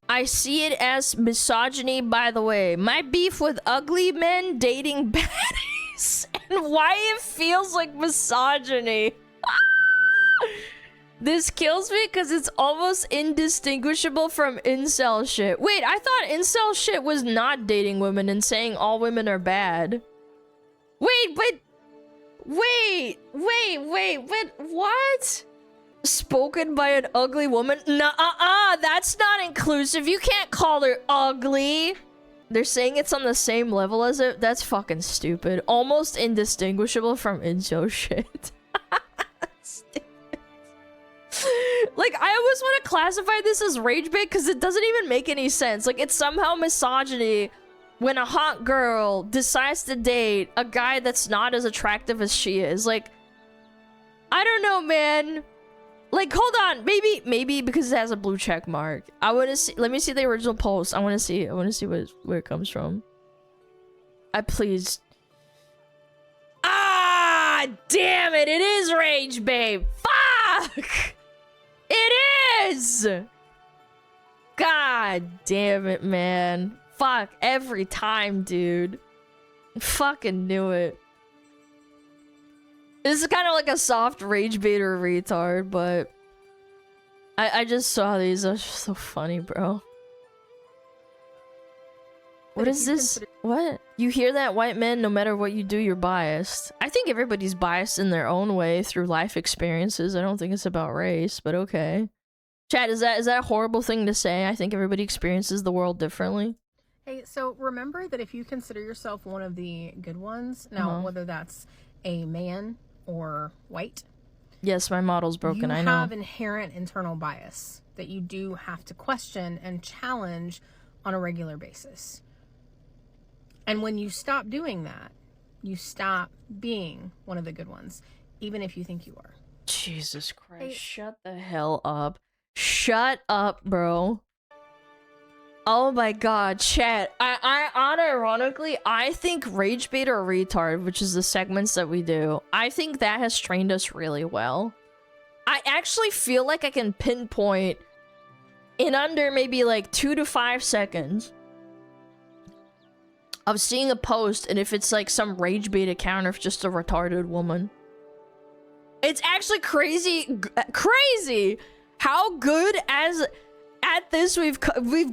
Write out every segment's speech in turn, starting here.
I see it as misogyny, by the way. My beef with ugly men dating baddies and why it feels like misogyny. This kills me because it's almost indistinguishable from incel shit. Wait, I thought incel shit was not dating women and saying all women are bad. Wait, what? Spoken by an ugly woman? Nuh-uh, that's not inclusive. You can't call her ugly. They're saying it's on the same level as it. That's fucking stupid. Almost indistinguishable from incel shit. Like, I always want to classify this as rage bait because it doesn't even make any sense. Like, it's somehow misogyny when a hot girl decides to date a guy that's not as attractive as she is. Like, I don't know, man. Like, hold on. Maybe because it has a blue check mark. I want to see. Let me see the original post. I want to see where it comes from. Please. Ah, damn it. It is rage bait. Fuck. It is! God damn it, man. Fuck, every time, dude. Fucking knew it. This is kind of like a soft rage baiter retard, but... I just saw these. They're so funny, bro. What is this? What? You hear that, white men? No matter what you do, you're biased. I think everybody's biased in their own way through life experiences. I don't think it's about race, but okay. Chat, is that a horrible thing to say? I think everybody experiences the world differently. Hey, so remember that if you consider yourself one of the good ones, now whether that's a man or white. Yes, my model's broken, I know. You have inherent internal bias that you do have to question and challenge on a regular basis. And when you stop doing that, you stop being one of the good ones, even if you think you are. Jesus Christ, hey. Shut the hell up. Shut up, bro. Oh my god, chat. I unironically, I think Rage Bait or Retard, which is the segments that we do, I think that has trained us really well. I actually feel like I can pinpoint in under maybe like 2 to 5 seconds of seeing a post, and if it's like some rage bait account or if just a retarded woman. It's actually crazy how good at this we've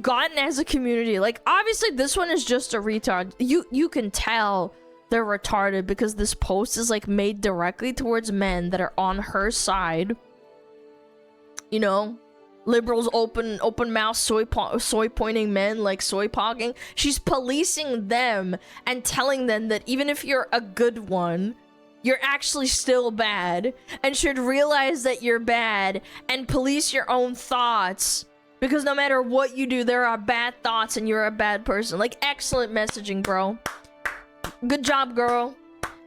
gotten as a community. Like, obviously this one is just a retard. You can tell they're retarded because this post is like made directly towards men that are on her side. You know, liberals open mouth soy pointing men, like soy pogging. She's policing them and telling them that even if you're a good one, you're actually still bad and should realize that you're bad and police your own thoughts, because no matter what you do, there are bad thoughts and you're a bad person. Like, excellent messaging, bro. Good job, girl.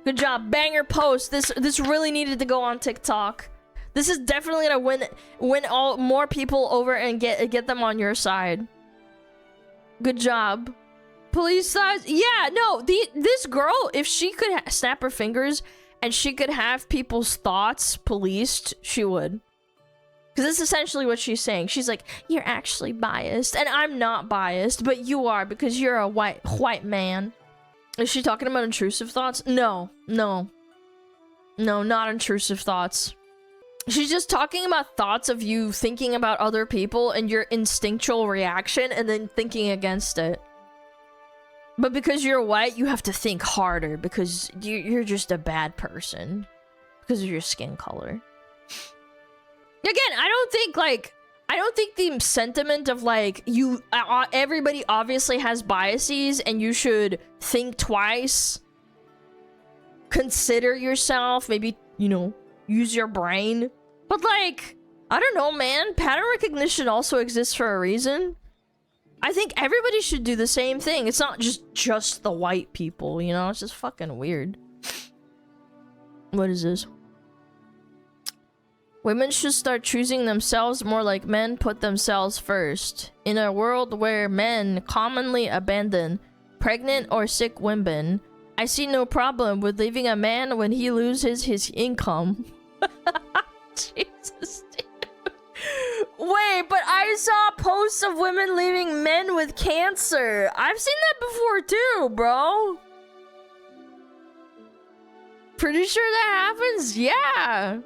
Good job. Banger post. This really needed to go on TikTok. This is definitely gonna win all more people over and get them on your side. Good job. Police size. Yeah, no, this girl, if she could snap her fingers and she could have people's thoughts policed, she would. Because that's essentially what she's saying. She's like, you're actually biased. And I'm not biased, but you are because you're a white man. Is she talking about intrusive thoughts? No, not intrusive thoughts. She's just talking about thoughts of you thinking about other people and your instinctual reaction and then thinking against it. But because you're white, you have to think harder because you're just a bad person because of your skin color. Again, I don't think the sentiment of like everybody obviously has biases and you should think twice, consider yourself, maybe, you know, use your brain. But like, I don't know, man. Pattern recognition also exists for a reason. I think everybody should do the same thing. It's not just the white people, you know? It's just fucking weird. What is this? Women should start choosing themselves more like men put themselves first. In a world where men commonly abandon pregnant or sick women, I see no problem with leaving a man when he loses his income. Jesus, dude. Wait, but I saw posts of women leaving men with cancer. I've seen that before too, bro. Pretty sure that happens? Yeah.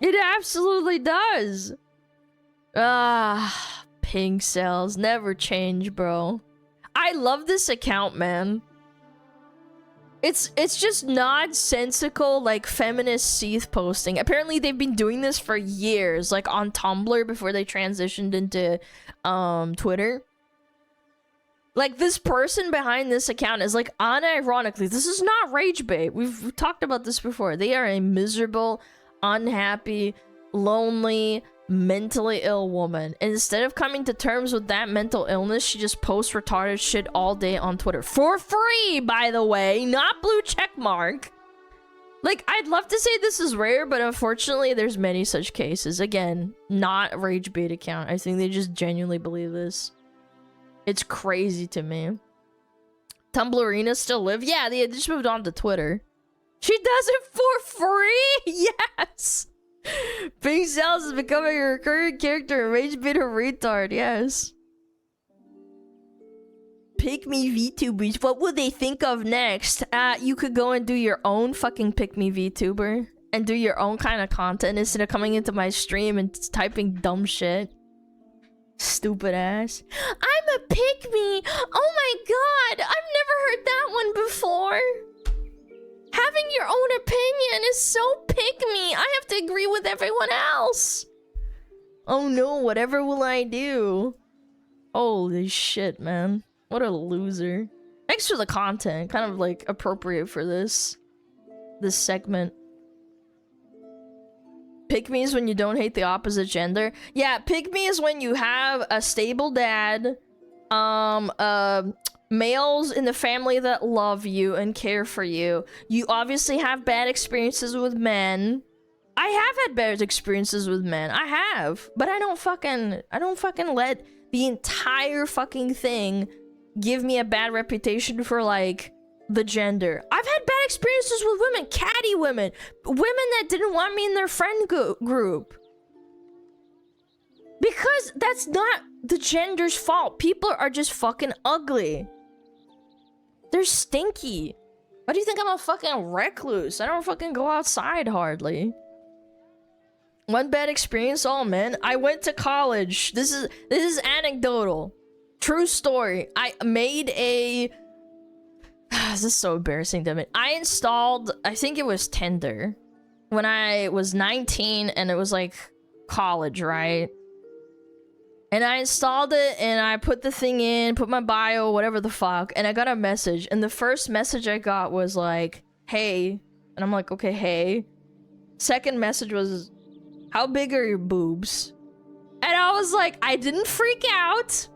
It absolutely does. Ah, pink cells never change, bro. I love this account, man. It's just nonsensical, like, feminist seath posting. Apparently, they've been doing this for years, like, on Tumblr before they transitioned into, Twitter. Like, this person behind this account is, like, unironically, this is not rage bait. We've talked about this before. They are a miserable, unhappy, lonely, mentally ill woman. And instead of coming to terms with that mental illness, she just posts retarded shit all day on Twitter. For free, by the way, not blue check mark. Like, I'd love to say this is rare, but unfortunately, there's many such cases. Again, not rage bait account. I think they just genuinely believe this. It's crazy to me. Tumblrinas still live? Yeah, they just moved on to Twitter. She does it for free? Yes! Pink Cells is becoming a recurring character in Rage Bait or Retard, yes. Pick me VTubers, what will they think of next? You could go and do your own fucking Pick Me VTuber and do your own kind of content instead of coming into my stream and typing dumb shit. Stupid ass. I'm a Pick Me! Oh my god! I've never heard that one before! Having your own opinion is so pick me. I have to agree with everyone else. Oh no, whatever will I do? Holy shit, man. What a loser. Thanks for the content. Kind of like appropriate for this segment. Pick me is when you don't hate the opposite gender. Yeah, pick me is when you have a stable dad, males in the family that love you and care for you. You obviously have bad experiences with men. I have had bad experiences with men. I have. But I don't fucking let the entire fucking thing give me a bad reputation for, like, the gender. I've had bad experiences with women. Catty women. Women that didn't want me in their friend group. Because that's not the gender's fault. People are just fucking ugly. They're stinky. Why do you think I'm a fucking recluse? I don't fucking go outside hardly. One bad experience, all men. I went to college. This is anecdotal. True story. I made a... This is so embarrassing to me. I installed, I think it was Tinder, when I was 19 and it was like college, right? And I installed it and I put the thing in, put my bio, whatever the fuck, and I got a message. And the first message I got was like, hey. And I'm like, okay, hey. Second message was, how big are your boobs? And I was like, I didn't freak out.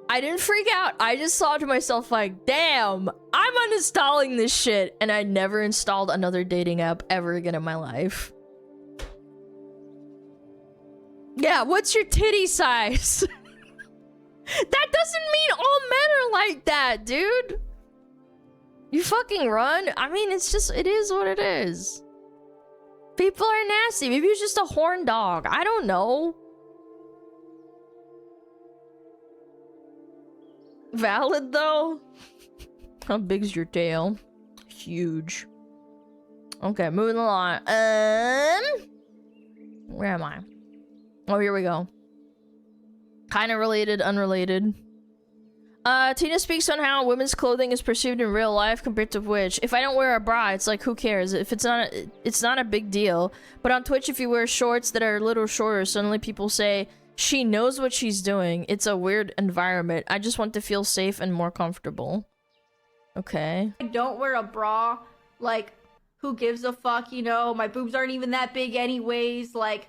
I didn't freak out. I just thought to myself like, damn, I'm uninstalling this shit. And I never installed another dating app ever again in my life. Yeah, what's your titty size? That doesn't mean all men are like that, dude. You fucking run. I mean, it's just, it is what it is. People are nasty. Maybe it's just a horn dog. I don't know. Valid, though? How big's your tail? Huge. Okay, moving along. Where am I? Oh, here we go. Kind of related, unrelated. Tina speaks on how women's clothing is perceived in real life compared to which. If I don't wear a bra, it's like, who cares? If it's not a big deal. But on Twitch, if you wear shorts that are a little shorter, suddenly people say, she knows what she's doing. It's a weird environment. I just want to feel safe and more comfortable. Okay. I don't wear a bra. Like, who gives a fuck, you know? My boobs aren't even that big anyways. Like,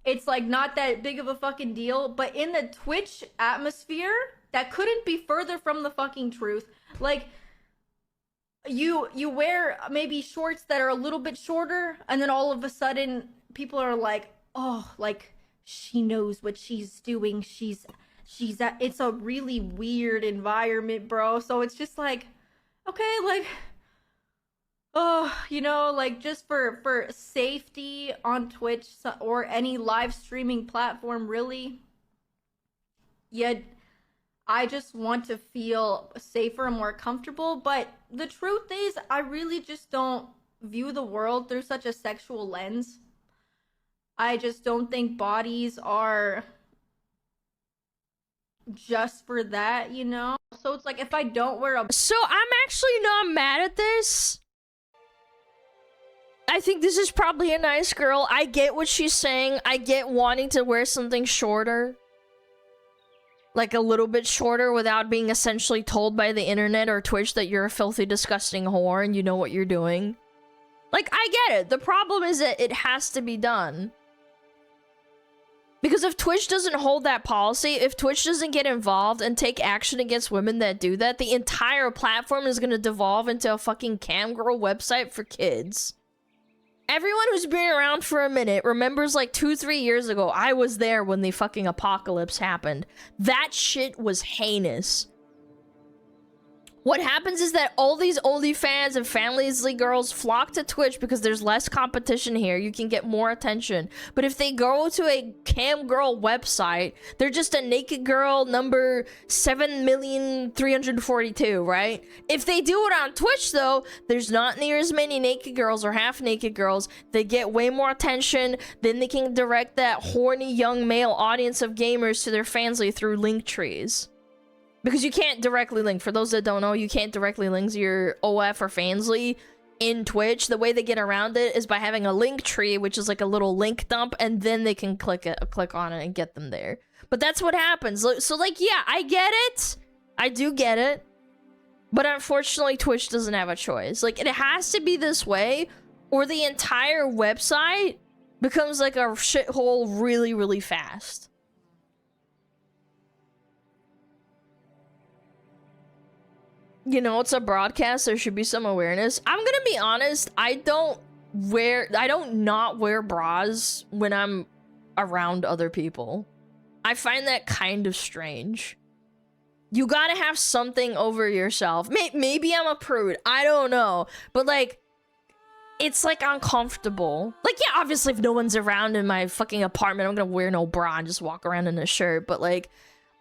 it's like not that big of a fucking deal. But in the Twitch atmosphere, that couldn't be further from the fucking truth. Like, you wear maybe shorts that are a little bit shorter, and then all of a sudden people are like, oh, like, she knows what she's doing. She's it's a really weird environment, bro. So it's just like, okay, like, oh, you know, like just for safety on Twitch or any live streaming platform, really. Yeah, I just want to feel safer and more comfortable. But the truth is, I really just don't view the world through such a sexual lens. I just don't think bodies are just for that, you know? So it's like, if I don't wear a... So I'm actually not mad at this. I think this is probably a nice girl. I get what she's saying. I get wanting to wear something shorter. Like a little bit shorter without being essentially told by the internet or Twitch that you're a filthy, disgusting whore and you know what you're doing. Like, I get it. The problem is that it has to be done. Because if Twitch doesn't hold that policy, if Twitch doesn't get involved and take action against women that do that, the entire platform is going to devolve into a fucking cam girl website for kids. Everyone who's been around for a minute remembers like 2-3 years ago, I was there when the fucking apocalypse happened. That shit was heinous. What happens is that all these OnlyFans and Family's girls flock to Twitch because there's less competition here. You can get more attention. But if they go to a cam girl website, they're just a naked girl number 7,342,000, right? If they do it on Twitch, though, there's not near as many naked girls or half naked girls. They get way more attention. Then they can direct that horny young male audience of gamers to their Fansly through link trees. Because you can't directly link. For those that don't know, you can't directly link your OF or Fansly in Twitch. The way they get around it is by having a link tree, which is like a little link dump, and then they can click on it and get them there. But that's what happens. So, like, yeah, I get it. I do get it. But unfortunately, Twitch doesn't have a choice. Like, it has to be this way, or the entire website becomes like a shithole really, really fast. You know, it's a broadcast, there should be some awareness. I'm gonna be honest, I don't not wear bras when I'm around other people. I find that kind of strange. You gotta have something over yourself. Maybe I'm a prude, I don't know. But like, it's like uncomfortable. Like, yeah, obviously if no one's around in my fucking apartment, I'm gonna wear no bra and just walk around in a shirt. But like,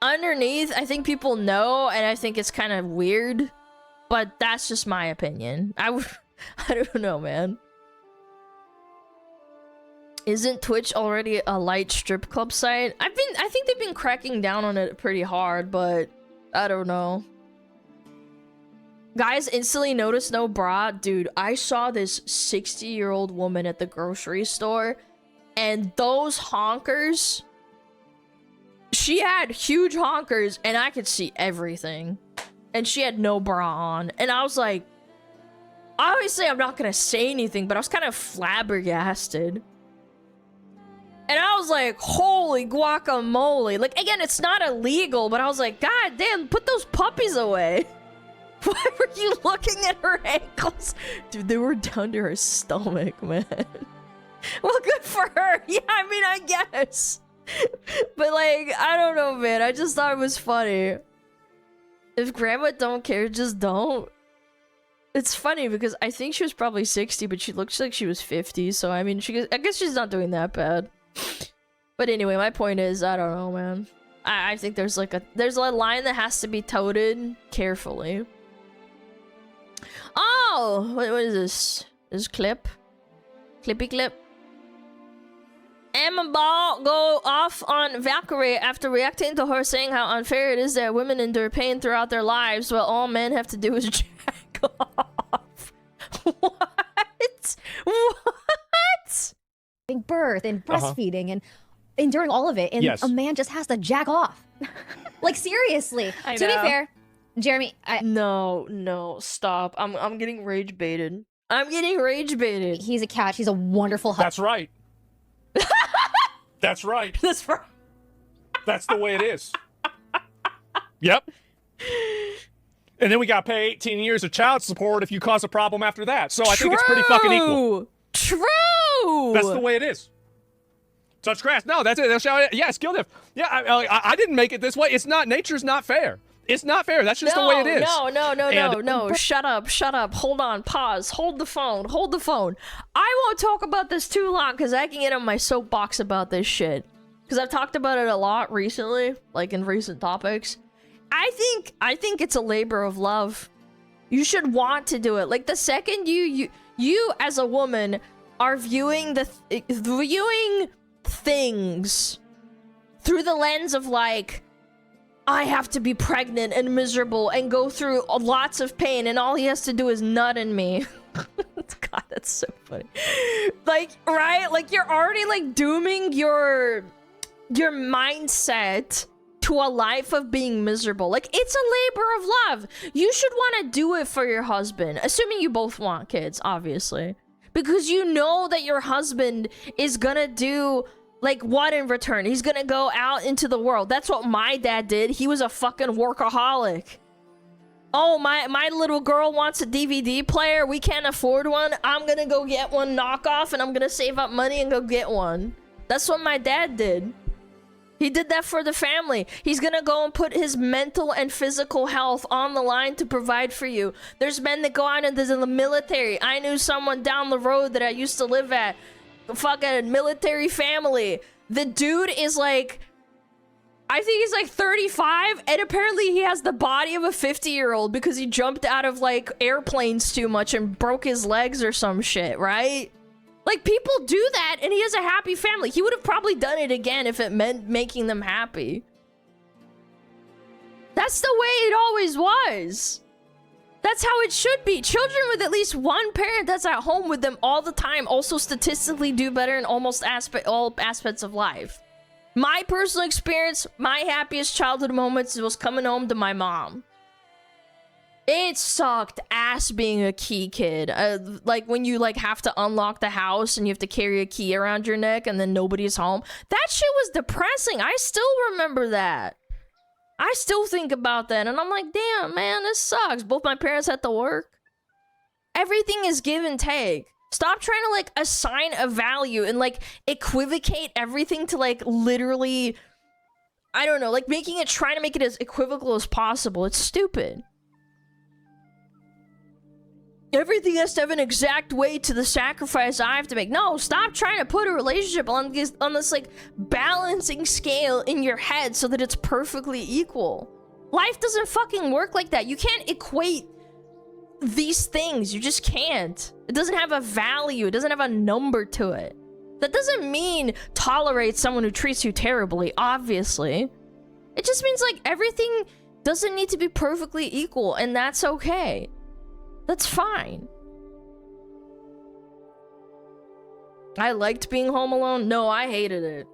underneath, I think people know, and I think it's kind of weird. But that's just my opinion. I don't know, man. Isn't Twitch already a light strip club site? I think they've been cracking down on it pretty hard, but I don't know. Guys instantly notice no bra. Dude, I saw this 60-year-old woman at the grocery store, and those honkers, she had huge honkers, and I could see everything. And she had no bra on. And I was like, obviously I'm not gonna say anything, but I was kind of flabbergasted. And I was like, holy guacamole. Like, again, it's not illegal, but I was like, God damn, put those puppies away. Why were you looking at her ankles? Dude, they were down to her stomach, man. Well, good for her. Yeah, I mean, I guess. But like, I don't know, man. I just thought it was funny. If grandma don't care, just don't. It's funny because I think she was probably 60, but she looks like she was 50. So, I mean, I guess she's not doing that bad. But anyway, my point is, I don't know, man. I think there's a line that has to be toted carefully. Oh! What is this? This clip? Clippy clip? Emma Ball go off on Valkyrie after reacting to her saying how unfair it is that women endure pain throughout their lives while all men have to do is jack off. What? What? Birth and breastfeeding and enduring all of it, and a man just has to jack off. Like, seriously. To be fair, Jeremy, No, stop. I'm getting rage baited. I'm getting rage baited. He's a catch. He's a wonderful husband. That's right. That's right. That's right. That's the way it is. Yep. And then we got to pay 18 years of child support if you cause a problem after that. So I think it's pretty fucking equal. True. That's the way it is. Touch grass. No, that's it. They'll shout, yeah, skill diff. Yeah, I didn't make it this way. It's not. Nature's not fair. It's not fair. That's just the way it is. No. Shut up. Hold on. Pause. Hold the phone. I won't talk about this too long because I can get on my soapbox about this shit. Because I've talked about it a lot recently, like in recent topics. I think it's a labor of love. You should want to do it. Like the second you as a woman are viewing viewing things through the lens of like, I have to be pregnant and miserable and go through lots of pain and all he has to do is nut in me. God, that's so funny. Like, right? Like you're already like dooming your mindset to a life of being miserable. Like, it's a labor of love. You should want to do it for your husband, assuming you both want kids, obviously. Because you know that your husband is gonna do, like, what in return? He's gonna go out into the world. That's what my dad did. He was a fucking workaholic. Oh, my little girl wants a DVD player. We can't afford one. I'm gonna go get one knockoff, and I'm gonna save up money and go get one. That's what my dad did. He did that for the family. He's gonna go and put his mental and physical health on the line to provide for you. There's men that go out into the military. I knew someone down the road that I used to live at. Fucking military family. The dude is like, I think he's like 35, and apparently he has the body of a 50-year-old because he jumped out of like airplanes too much and broke his legs or some shit, right? Like, people do that, and he has a happy family. He would have probably done it again if it meant making them happy. That's the way it always was. That's how it should be. Children with at least one parent that's at home with them all the time also statistically do better in almost all aspects of life. My personal experience, my happiest childhood moments was coming home to my mom. It sucked ass being a key kid. Like when you like have to unlock the house and you have to carry a key around your neck and then nobody's home. That shit was depressing. I still remember that. I still think about that and I'm like, damn, man, this sucks. Both my parents had to work. Everything is give and take. Stop trying to like assign a value and like equivocate everything to like literally, I don't know, like trying to make it as equivocal as possible. It's stupid. Everything has to have an exact way to the sacrifice I have to make. No, stop trying to put a relationship on this like balancing scale in your head so that it's perfectly equal. Life doesn't fucking work like that. You can't equate these things. You just can't. It doesn't have a value. It doesn't have a number to it. That doesn't mean tolerate someone who treats you terribly, obviously. It just means like everything doesn't need to be perfectly equal, and that's okay. That's fine. I liked being home alone. No, I hated it.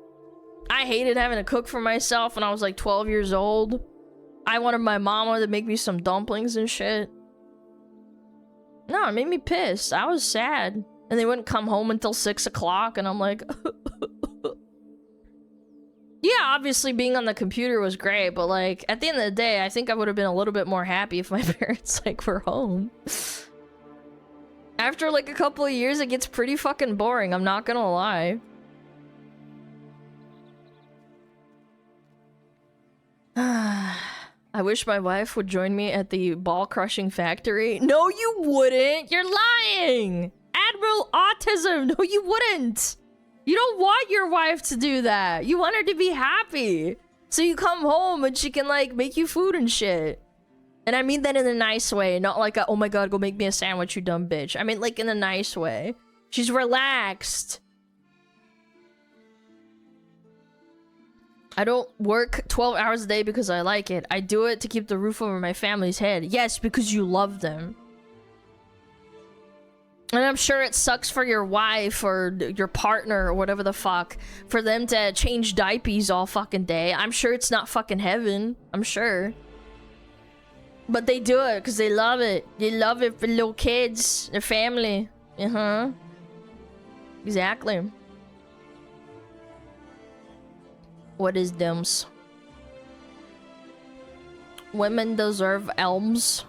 I hated having to cook for myself when I was like 12 years old. I wanted my mama to make me some dumplings and shit. No, it made me pissed. I was sad. And they wouldn't come home until 6 o'clock, and I'm like... Yeah, obviously being on the computer was great, but like, at the end of the day, I think I would have been a little bit more happy if my parents like were home. After like a couple of years, it gets pretty fucking boring, I'm not gonna lie. I wish my wife would join me at the ball crushing factory. No, you wouldn't! You're lying! Admiral Autism! No, you wouldn't! You don't want your wife to do that. You want her to be happy. So you come home and she can like make you food and shit. And I mean that in a nice way, not like a, oh my god, go make me a sandwich, you dumb bitch. I mean like in a nice way. She's relaxed. I don't work 12 hours a day because I like it. I do it to keep the roof over my family's head. Yes, because you love them. And I'm sure it sucks for your wife or your partner or whatever the fuck for them to change diapers all fucking day. I'm sure it's not fucking heaven. I'm sure. But they do it because they love it. They love it for little kids, their family. Uh-huh. Exactly. What is thems? Women deserve elms.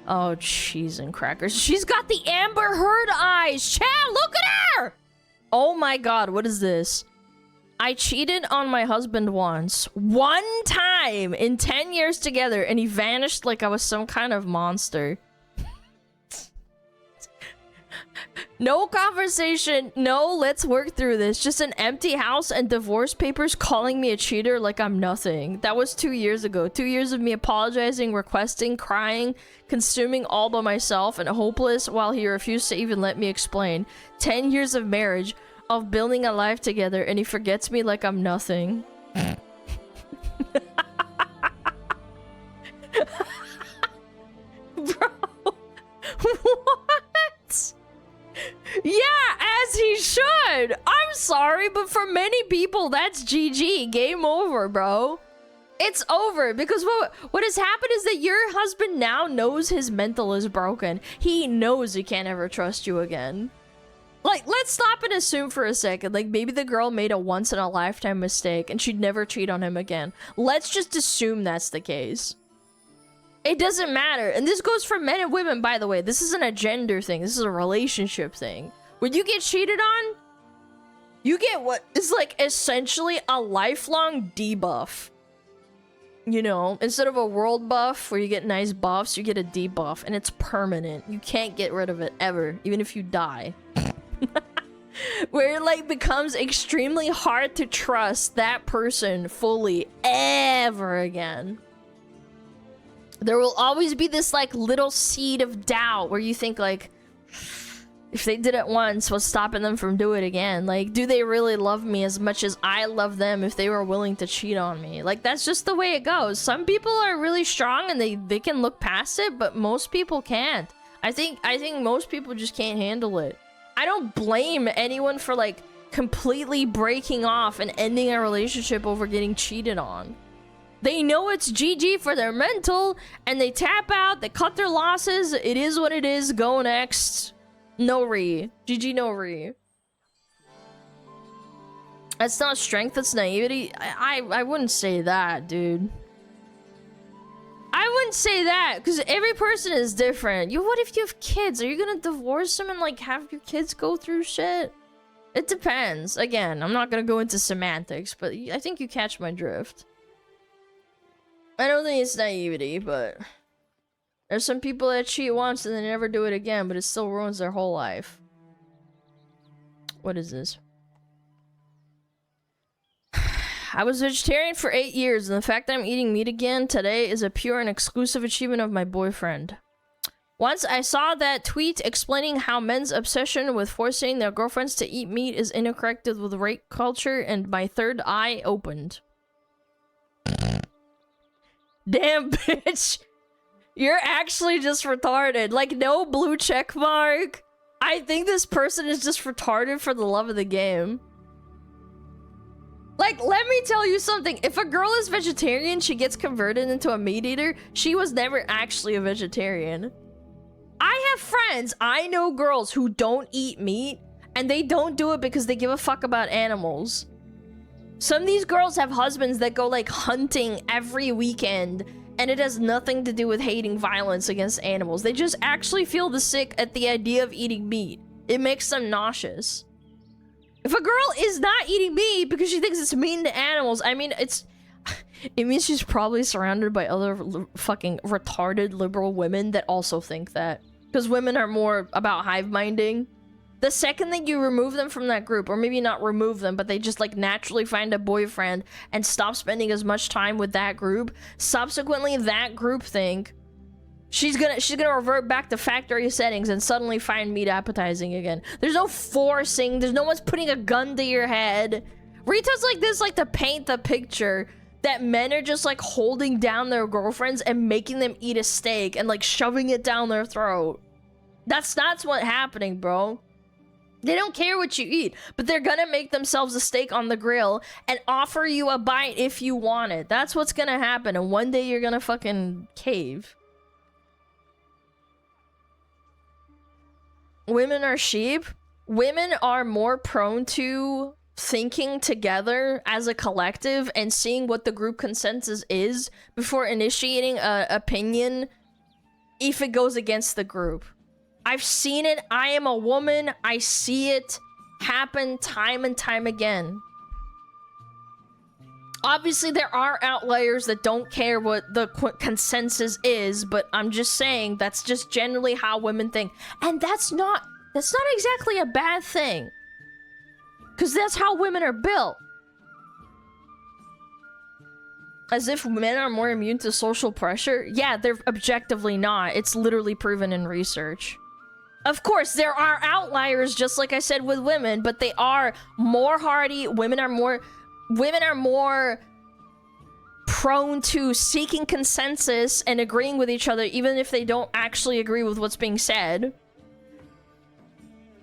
Oh, cheese and crackers. She's got the Amber Heard eyes. Chad, look at her! Oh my god, what is this? I cheated on my husband once. One time in 10 years together, and he vanished like I was some kind of monster. No conversation, no let's work through this. Just an empty house and divorce papers calling me a cheater like I'm nothing. That was 2 years ago. 2 years of me apologizing, requesting, crying, consuming all by myself and hopeless while he refused to even let me explain. 10 years of marriage, of building a life together, and he forgets me like I'm nothing. Bro, what? Yeah, as he should. I'm sorry, but for many people, that's GG. Game over, bro. It's over, because what has happened is that your husband now knows his mental is broken. He knows he can't ever trust you again. Like, let's stop and assume for a second, like, maybe the girl made a once-in-a-lifetime mistake and she'd never cheat on him again. Let's just assume that's the case. It doesn't matter. And this goes for men and women, by the way. This isn't a gender thing. This is a relationship thing. When you get cheated on, you get what is, like, essentially a lifelong debuff. You know, instead of a world buff where you get nice buffs, you get a debuff, and it's permanent. You can't get rid of it ever, even if you die. Where it, like, becomes extremely hard to trust that person fully ever again. There will always be this, like, little seed of doubt where you think, like, if they did it once, what's stopping them from doing it again? Like, do they really love me as much as I love them if they were willing to cheat on me? Like, that's just the way it goes. Some people are really strong and they can look past it, but most people can't. I think most people just can't handle it. I don't blame anyone for, like, completely breaking off and ending a relationship over getting cheated on. They know it's GG for their mental, and they tap out, they cut their losses. It is what it is. Go next. No re. GG no re. That's not strength, that's naivety. I wouldn't say that, dude. I wouldn't say that, because every person is different. What if you have kids? Are you gonna divorce them and, like, have your kids go through shit? It depends. Again, I'm not gonna go into semantics, but I think you catch my drift. I don't think it's naivety, but there's some people that cheat once and they never do it again, but it still ruins their whole life. What is this? I was vegetarian for 8 years, and the fact that I'm eating meat again today is a pure and exclusive achievement of my boyfriend. Once I saw that tweet explaining how men's obsession with forcing their girlfriends to eat meat is interconnected with rape culture, and my third eye opened. Damn, bitch. You're actually just retarded. Like, no blue check mark. I think this person is just retarded for the love of the game. Like, let me tell you something. If a girl is vegetarian, she gets converted into a meat eater. She was never actually a vegetarian. I have friends, I know girls who don't eat meat, and they don't do it because they give a fuck about animals. Some of these girls have husbands that go, like, hunting every weekend, and it has nothing to do with hating violence against animals. They just actually feel the sick at the idea of eating meat. It makes them nauseous. If a girl is not eating meat because she thinks it's mean to animals, I mean, it means she's probably surrounded by other fucking retarded liberal women that also think that. Because women are more about hive-minding. The second that you remove them from that group, or maybe not remove them, but they just, like, naturally find a boyfriend and stop spending as much time with that group, subsequently that group think she's gonna revert back to factory settings and suddenly find meat appetizing again. There's no forcing, there's no one's putting a gun to your head. Retards like this like to paint the picture that men are just, like, holding down their girlfriends and making them eat a steak and, like, shoving it down their throat. That's what's happening, bro. They don't care what you eat, but they're gonna make themselves a steak on the grill and offer you a bite if you want it. That's what's gonna happen, and one day you're gonna fucking cave. Women are sheep. Women are more prone to thinking together as a collective and seeing what the group consensus is before initiating an opinion if it goes against the group. I've seen it. I am a woman. I see it happen time and time again. Obviously, there are outliers that don't care what the consensus is, but I'm just saying that's just generally how women think. And that's not exactly a bad thing. Because that's how women are built. As if men are more immune to social pressure? Yeah, they're objectively not. It's literally proven in research. Of course, there are outliers, just like I said with women, but they are more hardy. Women are more prone to seeking consensus and agreeing with each other, even if they don't actually agree with what's being said.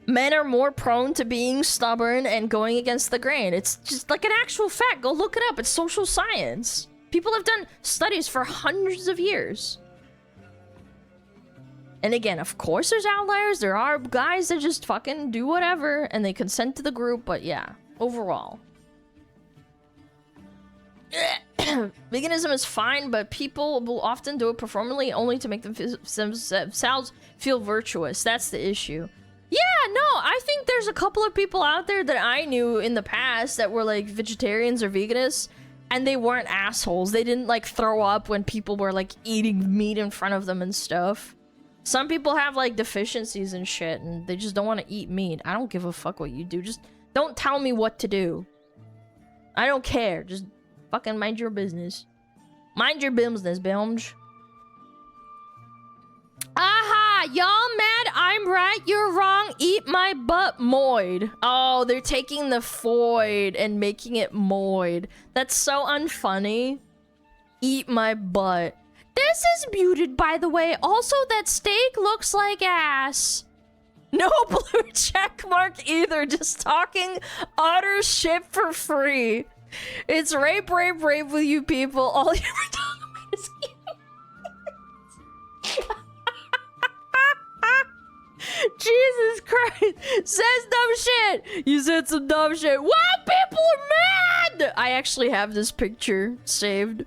Men are more prone to being stubborn and going against the grain. It's just like an actual fact. Go look it up. It's social science. People have done studies for hundreds of years. And again, of course there's outliers. There are guys that just fucking do whatever and they consent to the group, but yeah, overall. Veganism is fine, but people will often do it performatively only to make themselves feel virtuous. That's the issue. Yeah, no, I think there's a couple of people out there that I knew in the past that were like vegetarians or veganists, and they weren't assholes. They didn't like throw up when people were like eating meat in front of them and stuff. Some people have like deficiencies and shit, and they just don't want to eat meat. I don't give a fuck what you do. Just don't tell me what to do. I don't care. Just fucking mind your business. Mind your business, Bilge. Aha! Y'all mad? I'm right, you're wrong. Eat my butt, moid. Oh, they're taking the foid and making it moid. That's so unfunny. Eat my butt. This is muted, by the way. Also, that steak looks like ass. No blue check mark either. Just talking utter shit for free. It's rape, rape, rape with you people. All you ever talk about is Jesus Christ. Says dumb shit. You said some dumb shit. Wow, people are mad. I actually have this picture saved.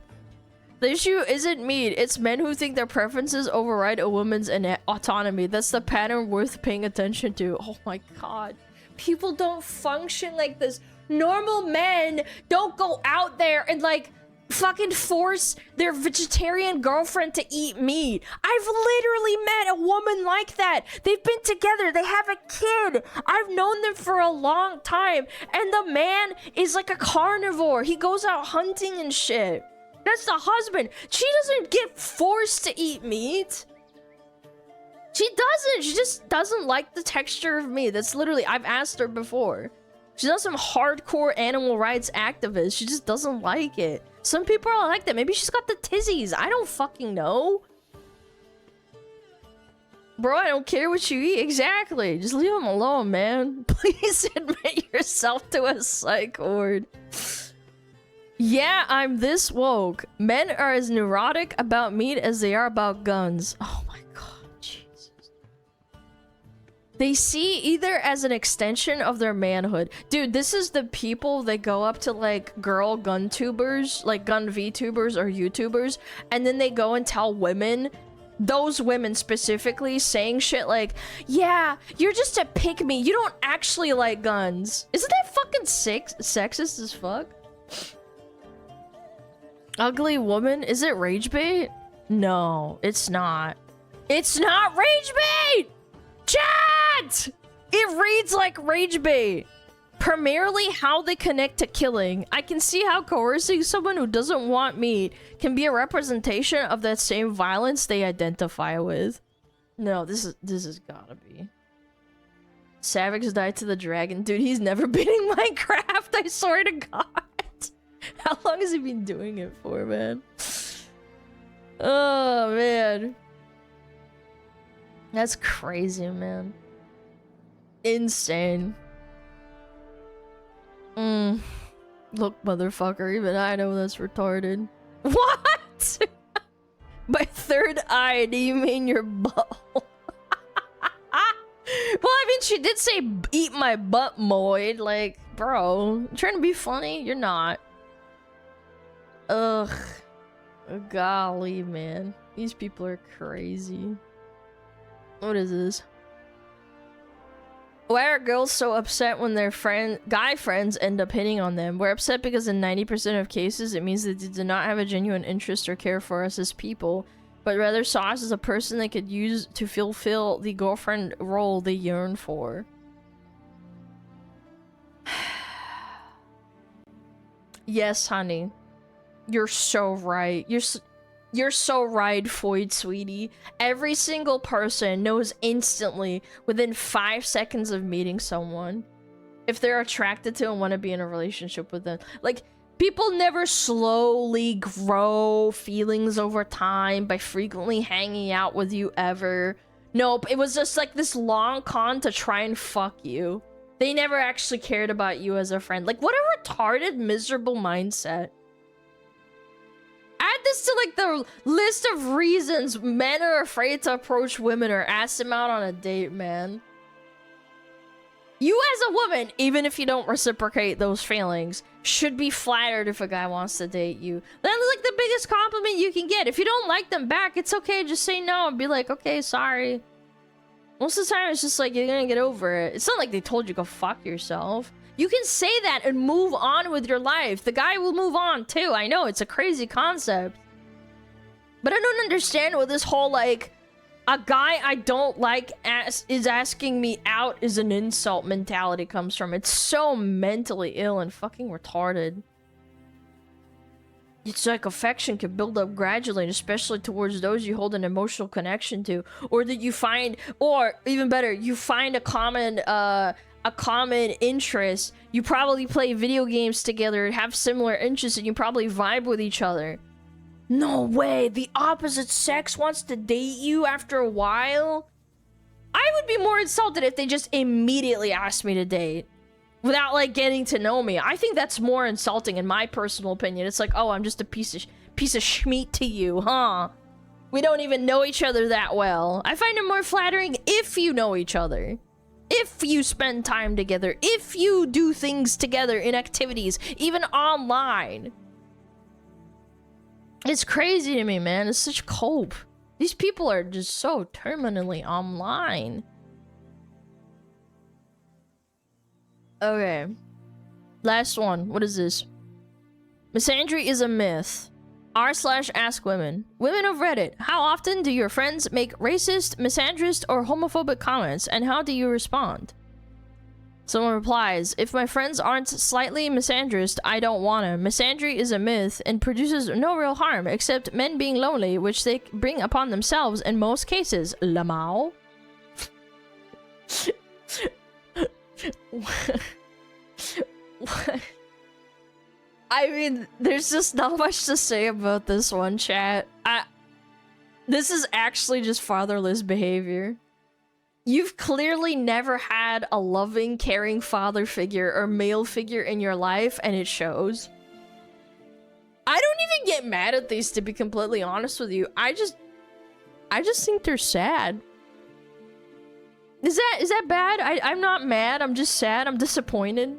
The issue isn't meat. It's men who think their preferences override a woman's autonomy. That's the pattern worth paying attention to. Oh my god. People don't function like this. Normal men don't go out there and like fucking force their vegetarian girlfriend to eat meat. I've literally met a woman like that. They've been together. They have a kid. I've known them for a long time. And the man is like a carnivore. He goes out hunting and shit. That's the husband. She doesn't get forced to eat meat. She doesn't. She just doesn't like the texture of meat. That's literally, I've asked her before. She's not some hardcore animal rights activist. She just doesn't like it. Some people are like that. Maybe she's got the tizzies. I don't fucking know. Bro, I don't care what you eat. Exactly. Just leave him alone, man. Please admit yourself to a psych ward. Yeah, I'm this woke. Men are as neurotic about meat as they are about guns. Oh my god, Jesus. They see either as an extension of their manhood. Dude, this is the people that go up to like girl gun tubers, like gun VTubers or YouTubers, and then they go and tell women, those women specifically, saying shit like, yeah, you're just a pick me. You don't actually like guns. Isn't that fucking sexist as fuck? Ugly woman? Is it rage bait? No, it's not. It's not rage bait! Chat! It reads like rage bait. Primarily how they connect to killing. I can see how coercing someone who doesn't want meat can be a representation of that same violence they identify with. No, this has gotta be. Savage died to the dragon. Dude, he's never beating Minecraft, I swear to God. How long has he been doing it for, man? Oh, man. That's crazy, man. Insane. Look, motherfucker, even I know that's retarded. What? By third eye, do you mean your butthole? Well, I mean, she did say eat my butt, moid. Like, bro, you trying to be funny? You're not. Ugh. Golly, man. These people are crazy. What is this? Why are girls so upset when their guy friends end up hitting on them? We're upset because in 90% of cases, it means that they do not have a genuine interest or care for us as people, but rather saw us as a person they could use to fulfill the girlfriend role they yearn for. Yes, honey. You're so right. You're so right, Foyd, sweetie. Every single person knows instantly, within 5 seconds of meeting someone, if they're attracted to and want to be in a relationship with them. Like, people never slowly grow feelings over time by frequently hanging out with you ever. Nope, it was just like this long con to try and fuck you. They never actually cared about you as a friend. Like, what a retarded, miserable mindset. Add this to like the list of reasons men are afraid to approach women or ask them out on a date, man. You as a woman, even if you don't reciprocate those feelings, should be flattered if a guy wants to date you. That's like the biggest compliment you can get. If you don't like them back, it's okay. Just say no and be like, okay, sorry. Most of the time, it's just like, you're gonna get over it. It's not like they told you go fuck yourself. You can say that and move on with your life. The guy will move on too. I know, it's a crazy concept. But I don't understand what this whole, like, a guy I don't like is asking me out is an insult mentality comes from. It's so mentally ill and fucking retarded. It's like affection can build up gradually, especially towards those you hold an emotional connection to. Or that you find, or even better, you find a common interest. You probably play video games together, have similar interests, and you probably vibe with each other. No way, the opposite sex wants to date you after a while? I would be more insulted if they just immediately asked me to date without like getting to know me. I think that's more insulting in my personal opinion. It's like, oh, I'm just a piece of schmeat to you, huh? We don't even know each other that well. I find it more flattering if you know each other. If you spend time together, if you do things together in activities, even online. It's crazy to me, man. It's such cope. These people are just so terminally online. Okay. Last one. What is this? Misandry is a myth. r/ask women. Women of Reddit, how often do your friends make racist, misandrist, or homophobic comments, and how do you respond? Someone replies, if my friends aren't slightly misandrist, I don't wanna. Misandry is a myth and produces no real harm except men being lonely, which they bring upon themselves in most cases. Lamau? What? I mean, there's just not much to say about this one, chat. This is actually just fatherless behavior. You've clearly never had a loving, caring father figure or male figure in your life, and it shows. I don't even get mad at these, to be completely honest with you. I just think they're sad. Is that bad? I'm not mad, I'm just sad, I'm disappointed.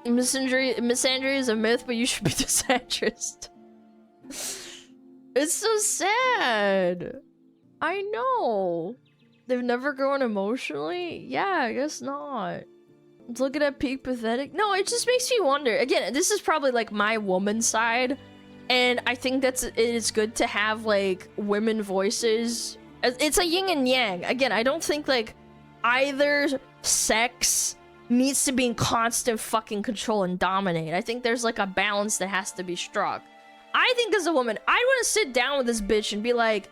Misandry is a myth, but you should be misandrist. It's so sad. I know. They've never grown emotionally? Yeah, I guess not. Let's look at peak pathetic. No, it just makes me wonder. Again, this is probably like my woman side. And I think it is good to have like women voices. It's a yin and yang. Again, I don't think like either sex needs to be in constant fucking control and dominate. I think there's like a balance that has to be struck. I think as a woman, I want to sit down with this bitch and be like,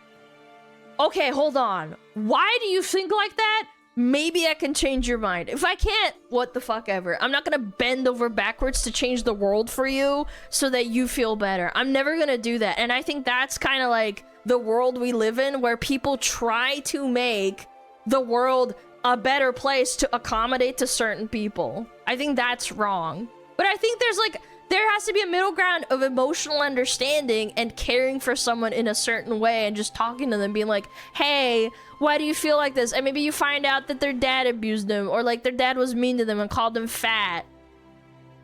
okay, hold on. Why do you think like that? Maybe I can change your mind. If I can't, what the fuck ever. I'm not gonna bend over backwards to change the world for you so that you feel better. I'm never gonna do that. And I think that's kind of like the world we live in, where people try to make the world a better place to accommodate to certain people. I think that's wrong. But I think there has to be a middle ground of emotional understanding and caring for someone in a certain way and just talking to them, being like, hey, why do you feel like this? And maybe you find out that their dad abused them, or like their dad was mean to them and called them fat.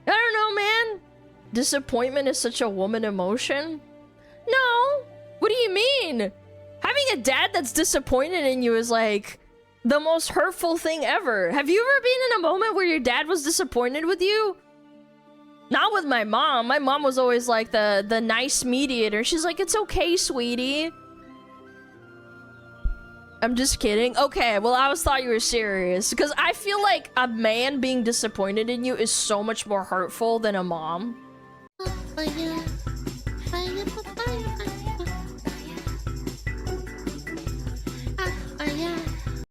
I don't know, man. Disappointment is such a woman emotion. No. What do you mean? Having a dad that's disappointed in you is like the most hurtful thing ever. Have you ever been in a moment where your dad was disappointed with you? Not with my mom. My mom was always like the nice mediator. She's like, it's okay, sweetie. I'm just kidding. Okay, well, I thought you were serious. Because I feel like a man being disappointed in you is so much more hurtful than a mom.